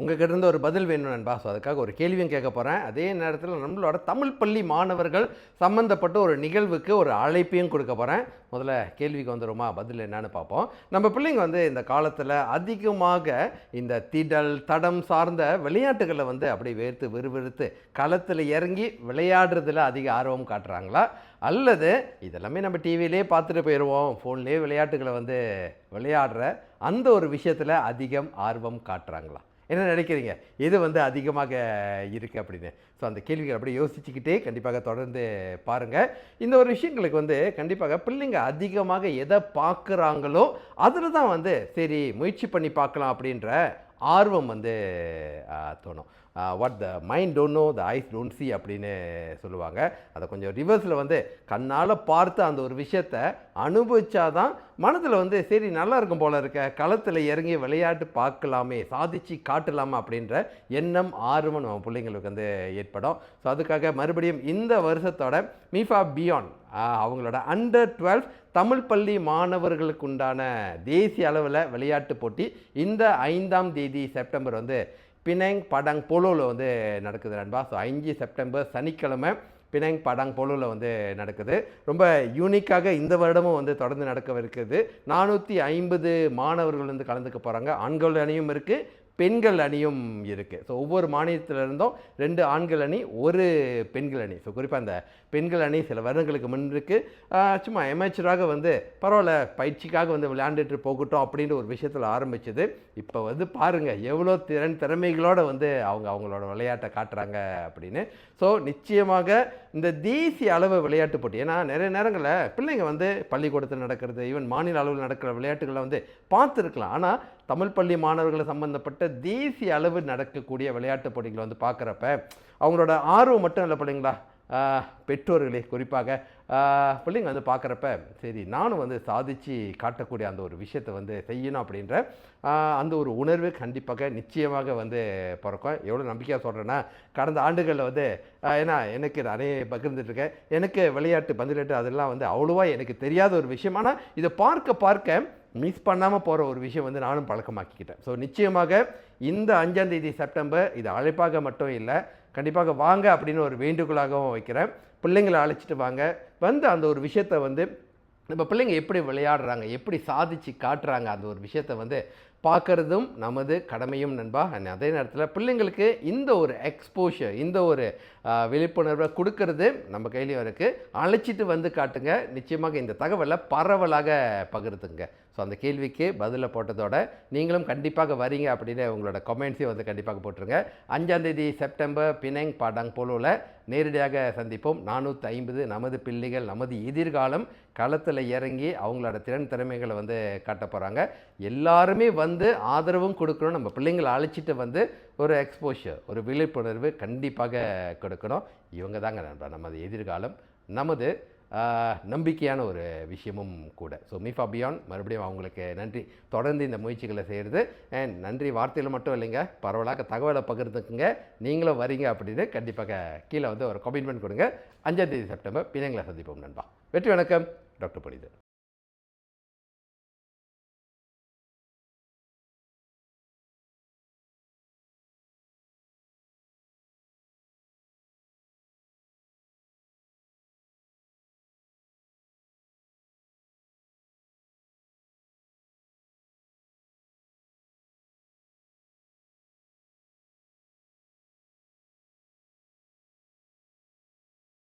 உங்ககிட்ட இருந்து ஒரு பதில் வேணும் நண்பா. ஸோ அதுக்காக ஒரு கேள்வியும் கேட்க போகிறேன். அதே நேரத்தில் நம்மளோட தமிழ் பள்ளி மாணவர்கள் சம்மந்தப்பட்ட ஒரு நிகழ்வுக்கு ஒரு அழைப்பையும் கொடுக்க போகிறேன். முதல்ல கேள்விக்கு வந்துடுமா, பதில் என்னன்னு பார்ப்போம். நம்ம பிள்ளைங்க இந்த காலத்தில் அதிகமாக இந்த திடல் தடம் சார்ந்த விளையாட்டுகளை அப்படி வேர்த்து விறுவிறுத்து களத்தில் இறங்கி விளையாடுறதுல அதிக ஆர்வம் காட்டுறாங்களா, அல்லது இதெல்லாமே நம்ம டிவிலே பார்த்துட்டு போயிடுவோம், ஃபோன்லேயே விளையாட்டுகளை விளையாடுற அந்த ஒரு விஷயத்தில் அதிகம் ஆர்வம் காட்டுறாங்களா? என்ன நினைக்கிறீங்க? எது அதிகமாக இருக்குது அப்படின்னு? ஸோ அந்த கேள்விகள் அப்படியே யோசிச்சுக்கிட்டே கண்டிப்பாக தொடர்ந்து பாருங்கள். இந்த ஒரு விஷயங்களுக்கு கண்டிப்பாக பிள்ளைங்க அதிகமாக எதை பார்க்குறாங்களோ அதில் தான் சரி முயற்சி பண்ணி பார்க்கலாம் அப்படின்ற ஆர்வம் தோணும். What the mind don't know the eyes don't see அப்படின்னு சொல்லுவாங்க. அதை கொஞ்சம் ரிவர்ஸில் கண்ணால் பார்த்து அந்த ஒரு விஷயத்தை அனுபவிச்சாதான் மனதில் சரி நல்லா இருக்கும் போல இருக்க, களத்தில் இறங்கி விளையாட்டு பார்க்கலாமே, சாதிச்சு காட்டலாமா அப்படின்ற எண்ணம் ஆர்வம் நம்ம பிள்ளைங்களுக்கு ஏற்படும். ஸோ அதுக்காக மறுபடியும் இந்த வருஷத்தோட மீஃபா பியாண்ட் அவங்களோட அண்டர் 12 தமிழ் பள்ளி மாணவர்களுக்கு உண்டான தேசிய அளவில் விளையாட்டு போட்டி இந்த 5ஆம் தேதி செப்டம்பர் பினாங் படாங் போலோவில் நடக்குது நண்பா. ஸோ 5 செப்டம்பர் சனிக்கிழமை பினாங் படாங் போலோவில் நடக்குது. ரொம்ப யூனிக்காக இந்த வருடமும் தொடர்ந்து நடக்கவிருக்குது. 450 மாணவர்கள் கலந்துக்க போகிறாங்க. ஆண்கள் அணியும் இருக்குது, பெண்கள் அணியும் இருக்குது. ஸோ ஒவ்வொரு மாநிலத்திலிருந்தும் 2 ஆண்கள் அணி, 1 பெண்கள் அணி. ஸோ குறிப்பாக அந்த பெண்கள் அணி சில வருடங்களுக்கு முன் இருக்குது சும்மா எமேச்சராக பரவாயில்ல பயிற்சிக்காக விளையாண்டுட்டு போகட்டும் அப்படின்ற ஒரு விஷயத்தில் ஆரம்பிச்சது. இப்போ பாருங்கள் எவ்வளோ திறமைகளோடு அவங்களோட விளையாட்டை காட்டுறாங்க அப்படின்னு. ஸோ நிச்சயமாக இந்த தேசிய அளவு விளையாட்டு போட்டி, ஏன்னா நிறைய நேரங்களில் பிள்ளைங்க பள்ளிக்கூடத்தில் நடக்கிறது, ஈவன் மாநில அளவில் நடக்கிற விளையாட்டுகளை பார்த்துருக்கலாம். ஆனால் தமிழ் பள்ளி மாணவர்களை சம்பந்தப்பட்ட தேசிய அளவு நடக்கக்கூடிய விளையாட்டு போட்டிகளை பார்க்குறப்ப அவங்களோட ஆர்வம் மட்டும் இல்லை பிள்ளைங்களா, பெற்றோர்களே குறிப்பாக பிள்ளைங்க பார்க்குறப்ப சரி நானும் சாதித்து காட்டக்கூடிய அந்த ஒரு விஷயத்தை செய்யணும் அப்படின்ற அந்த ஒரு உணர்வு கண்டிப்பாக நிச்சயமாக பிறக்கும். எவ்வளோ நம்பிக்கையாக சொல்கிறேன்னா, கடந்த ஆண்டுகளில் ஏன்னா எனக்கு நானே பகிர்ந்துட்டுருக்கேன், எனக்கு விளையாட்டு பந்துவிளையாட்டு அதெல்லாம் அவ்வளோவா எனக்கு தெரியாத ஒரு விஷயம். ஆனால் இதை பார்க்க பார்க்க மிஸ் பண்ணாமல் போகிற ஒரு விஷயம் நானும் பழக்கமாக்கிக்கிட்டேன். ஸோ நிச்சயமாக இந்த 5ஆம் தேதி செப்டம்பர் இது அழைப்பாக மட்டும் இல்லை, கண்டிப்பாக வாங்க அப்படின்னு ஒரு வேண்டுகோளாகவும் வைக்கிறேன். பிள்ளைங்களை அழைச்சிட்டு வாங்க, அந்த ஒரு விஷயத்தை நம்ம பிள்ளைங்க எப்படி விளையாடுறாங்க, எப்படி சாதிச்சு காட்டுறாங்க, அந்த ஒரு விஷயத்தை பார்க்குறதும் நமது கடமையும் நண்பா. அதே நேரத்தில் பிள்ளைங்களுக்கு இந்த ஒரு எக்ஸ்போஷர், இந்த ஒரு விழிப்புணர்வை கொடுக்கறது நம்ம கையிலையும் இருக்குது. அழைச்சிட்டு காட்டுங்க. நிச்சயமாக இந்த தகவலை பரவலாக பகிர்ந்துங்க. ஸோ அந்த கேள்விக்கு பதிலை போட்டதோட நீங்களும் கண்டிப்பாக வரீங்க அப்படின்னு உங்களோட கமெண்ட்ஸையும் கண்டிப்பாக போட்டுருங்க. 5ஆம் தேதி செப்டம்பர் பினாங் படாங் போலோவில் நேரடியாக சந்திப்போம். 450 நமது பிள்ளைகள், நமது எதிர்காலம் களத்தில் இறங்கி அவங்களோட திறமைகளை காட்ட போகிறாங்க. எல்லாருமே ஆதரவும் கொடுக்கணும். நம்ம பிள்ளைங்களை அழைச்சிட்டு ஒரு எக்ஸ்போஷர், ஒரு விழிப்புணர்வு கண்டிப்பாக கொடுக்கணும். இவங்க தாங்க நமது எதிர்காலம், நமது நம்பிக்கையான ஒரு விஷயமும் கூட. ஸோ மீஃபா பியாண்ட் மறுபடியும் அவங்களுக்கு நன்றி. தொடர்ந்து இந்த முயற்சிகளை செய்கிறது. அண்ட் நன்றி வார்த்தையில் மட்டும் இல்லைங்க, பரவலாக தகவலை பகிர்ந்துக்குங்க. நீங்களும் வரீங்க அப்படின்னு கண்டிப்பாக கீழே ஒரு கமிட்மெண்ட் கொடுங்க. 5ஆம் தேதி செப்டம்பர் பினாங்கில் சந்திப்போம் நண்பா. வெற்றி வணக்கம். டாக்டர் புனிதர்.